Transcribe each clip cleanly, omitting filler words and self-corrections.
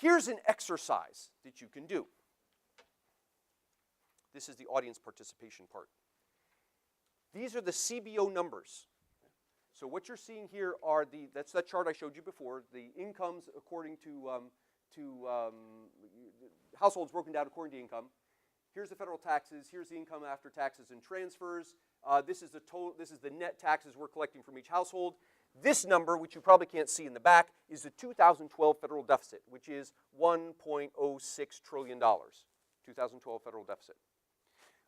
Here's an exercise that you can do. This is the audience participation part. These are the CBO numbers. So what you're seeing here are that's that chart I showed you before, the incomes according to households broken down according to income. Here's the federal taxes. Here's the income after taxes and transfers. This is the total. This is the net taxes we're collecting from each household. This number, which you probably can't see in the back, is the 2012 federal deficit, which is $1.06 trillion. 2012 federal deficit.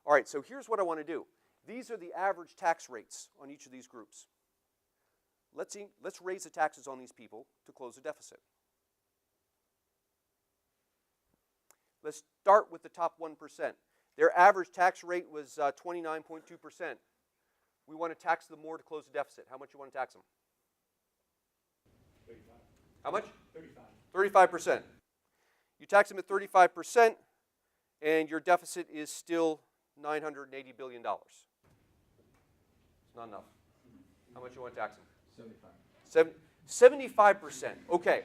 All right, so here's what I want to do. These are the average tax rates on each of these groups. Let's raise the taxes on these people to close the deficit. Let's start with the top 1%. Their average tax rate was 29.2%. We want to tax them more to close the deficit. How much do you want to tax them? 35. How much? 35. 35%. You tax them at 35%, and your deficit is still $980 billion. It's not enough. How much do you want to tax them? 75%. Okay.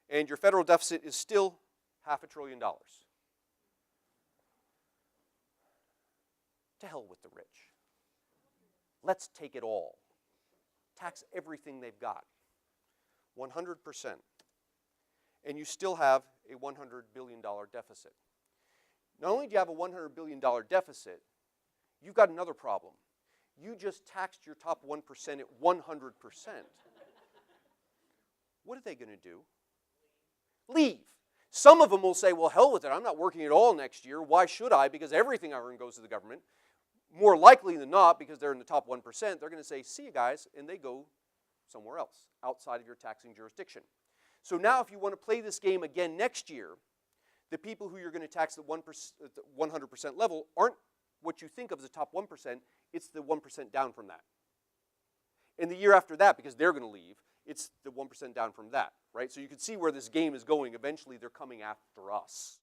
And your federal deficit is still $500 billion. To hell with the rich. Let's take it all. Tax everything they've got. 100%. And you still have a $100 billion deficit. Not only do you have a $100 billion deficit, you've got another problem. You just taxed your top 1% at 100%. What are they going to do? Leave. Some of them will say, well, hell with it. I'm not working at all next year. Why should I? Because everything I earn goes to the government. More likely than not, because they're in the top 1%, they're going to say, see you guys, and they go somewhere else, outside of your taxing jurisdiction. So now if you want to play this game again next year, the people who you're going to tax at 100% level aren't what you think of as the top 1%, it's the 1% down from that. And the year after that, because they're going to leave, it's the 1% down from that, right? So you can see where this game is going. Eventually, they're coming after us.